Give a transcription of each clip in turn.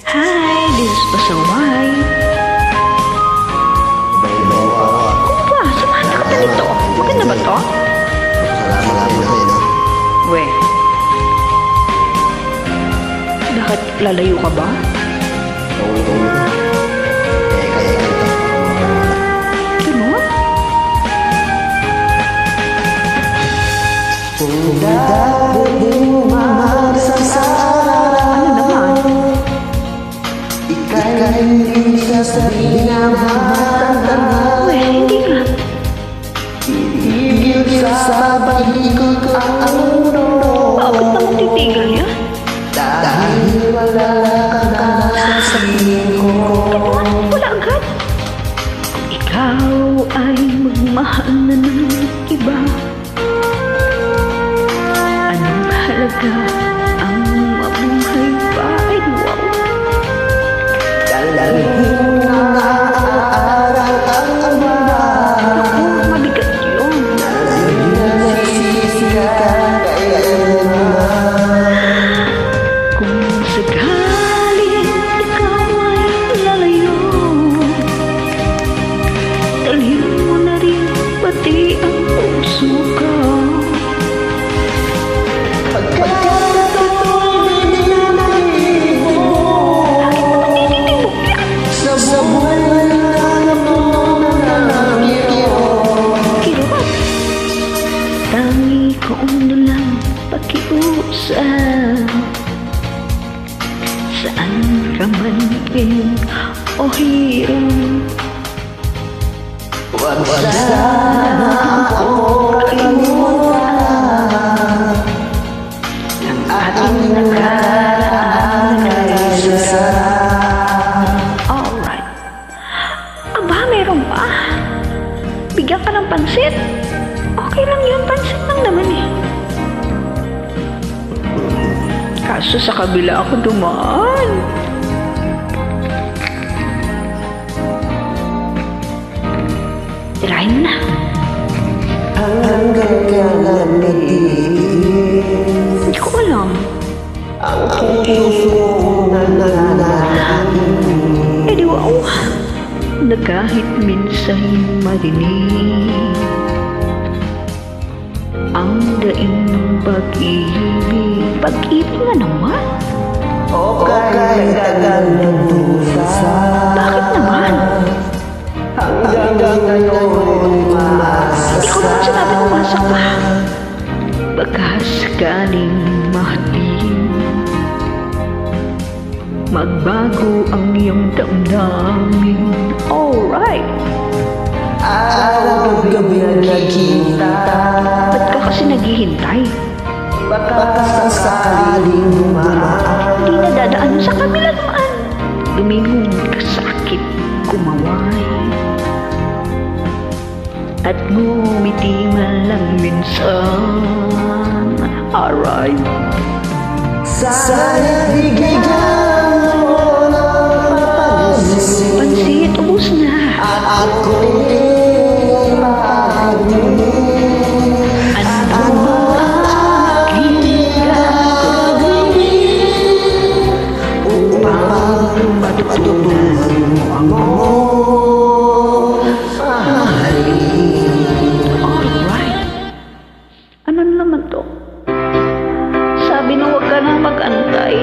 Hi, this is Pasaway. Kung ba, samahan ka pa nito. Maganda ba to? We. Bakit lalayo ka ba? Ano? Ano naman? We, hindi nga. Bakit naman titigil niya? Wala agad. Kung ikaw ay magmahal na ng iba, anong halaga ang mabuhay pa? Ay, wow. Naku, mabigat yun. Kung sakaling ikaw ay lalayo, dalhin mo na rin pati ang puso ko. Kirubat, tangi ko na lang pakiusap. Saan ka man ngayon o hirap, wag sana ako kalimutan ang ating nakaraan ay isa. Alright. Aba, meron pa? Bigyan ka ng pansit? Okay lang yun, pansit lang naman eh. Kaso sa kabila ako dumaan. Tirahin mo na. Hindi ko alam. Eh di wow. Na kahit minsan marinig ang daing ng pag-ibig. Pag-ibig nga naman? Bakit naman? Hindi ko naman sinabi umasa pa. Baka sakaling mahalin, magbago ang iyong damdamin. Alright. Gabi na nagkita, Ba't ka kasi naghihintay? baka sakaling dumaan. Hindi na dadaan sa kabila naman. Lumingon ka sa akin, kumaway, at ngumiti man lang minsan. Alright. Sana bigyan mo ng pansin Pansit, ubus na. at ako'y mapagdinig. Ano ang aking gagawin upang matutunan mo ako? Alright. Ano naman to? Sabi na huwag ka na mag-antay.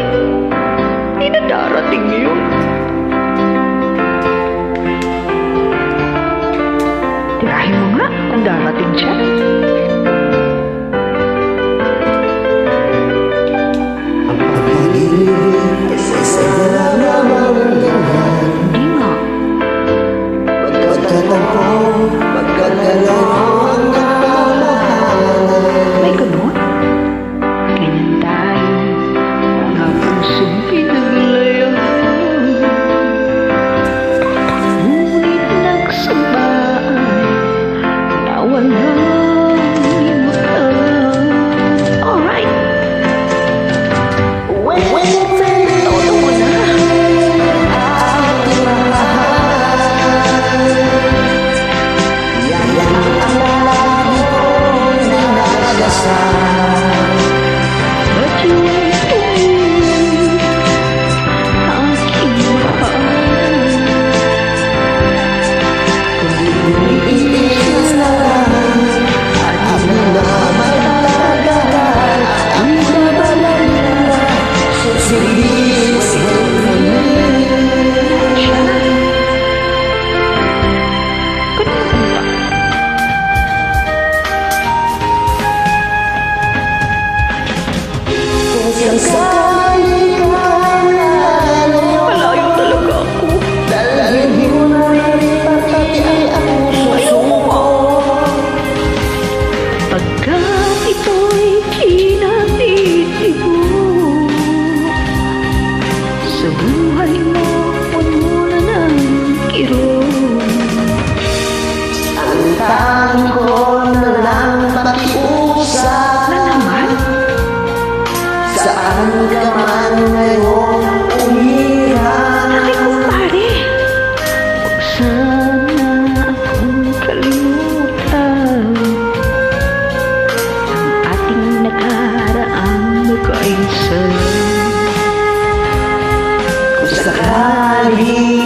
di